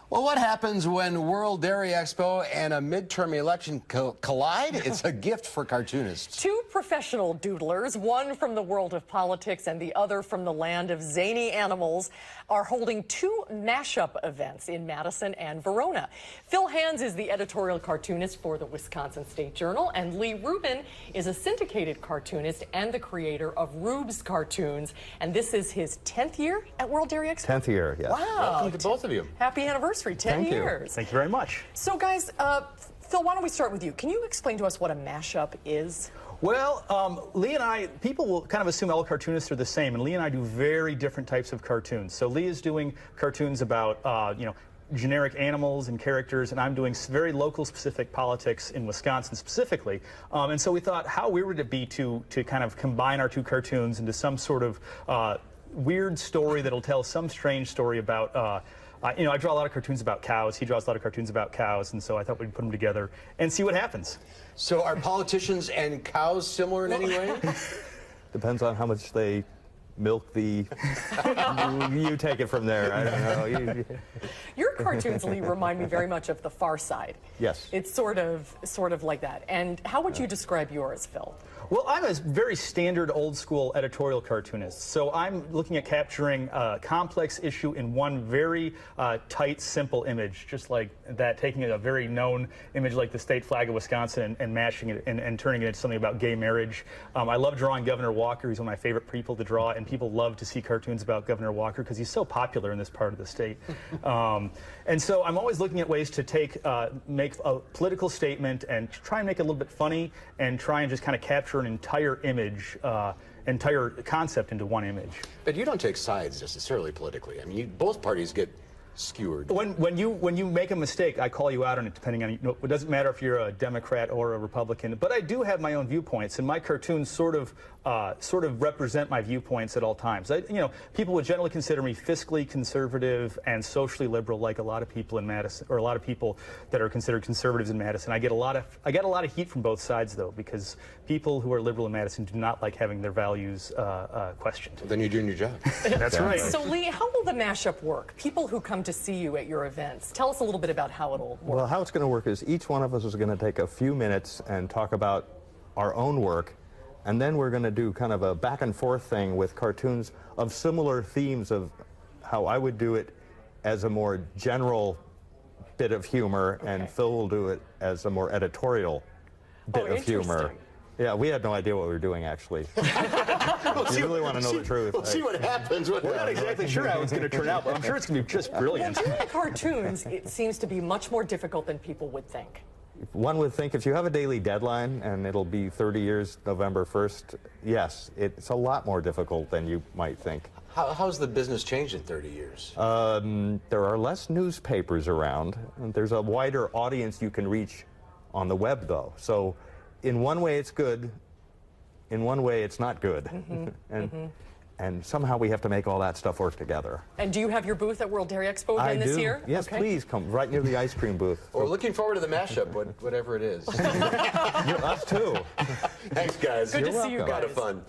Well, what happens when World Dairy Expo and a midterm election collide? It's a gift for cartoonists. Two professional doodlers, one from the world of politics and the other from the land of zany animals, are holding two mashup events in Madison and Verona. Phil Hands is the editorial cartoonist for the Wisconsin State Journal, and Leigh Rubin is a syndicated cartoonist and the creator of Rub's Cartoons. And this is his 10th year at World Dairy Expo? 10th year, yes. Wow. Welcome to both of you. Happy anniversary, 10 years. Thank you very much. So guys, Phil, why don't we start with you? Can you explain to us what a mashup is? Well, Leigh and I, people will kind of assume all cartoonists are the same, and Leigh and I do very different types of cartoons. So Leigh is doing cartoons about, generic animals and characters, and I'm doing very local specific politics in Wisconsin specifically. And so we thought, how weird would it be to kind of combine our two cartoons into some sort of weird story that'll tell some strange story about I draw a lot of cartoons about cows. He draws a lot of cartoons about cows, and so I thought we'd put them together and see what happens. So are politicians and cows similar in any way? Depends on how much they milk the... you take it from there. I don't know. Your cartoons, Leigh, remind me very much of The Far Side. Yes. It's sort of like that. And how would you describe yours, Phil? Well, I'm a very standard old-school editorial cartoonist, so I'm looking at capturing a complex issue in one very tight, simple image, just like that, taking a very known image like the state flag of Wisconsin and mashing it and turning it into something about gay marriage. I love drawing Governor Walker. He's one of my favorite people to draw, and people love to see cartoons about Governor Walker because he's so popular in this part of the state. And so I'm always looking at ways to make a political statement and try and make it a little bit funny and try and just kind of capture an entire image, entire concept into one image. But you don't take sides necessarily politically. I mean, both parties get skewered. When you make a mistake, I call you out on it, depending on, it doesn't matter if you're a Democrat or a Republican, but I do have my own viewpoints, and my cartoons sort of represent my viewpoints at all times. People would generally consider me fiscally conservative and socially liberal, like a lot of people in Madison, or a lot of people that are considered conservatives in Madison. I get a lot of heat from both sides, though, because people who are liberal in Madison do not like having their values questioned. Then you're doing your job. That's right. So, Leigh, how will the mashup work? People who come to see you at your events, tell us a little bit about how it'll work. Well, how it's going to work is each one of us is going to take a few minutes and talk about our own work, and then we're going to do kind of a back and forth thing with cartoons of similar themes of how I would do it as a more general bit of humor, and Phil will do it as a more editorial bit of humor. Yeah, we had no idea what we were doing, actually. You really want to know the truth. We'll see what happens. We're not exactly sure how it's going to turn out, but I'm sure it's going to be just brilliant. Doing the cartoons, it seems to be much more difficult than people would think. One would think if you have a daily deadline, and it'll be 30 years, November 1st, yes, it's a lot more difficult than you might think. How's the business changed in 30 years? There are less newspapers around, and there's a wider audience you can reach on the web, though. So in one way it's good, in one way it's not good. And somehow we have to make all that stuff work together. And do you have your booth at World Dairy Expo again this year? Yes, please come right near the ice cream booth. Well, we're looking forward to the mashup, whatever it is. Us too. Thanks, guys. Good to see you guys. A lot of fun.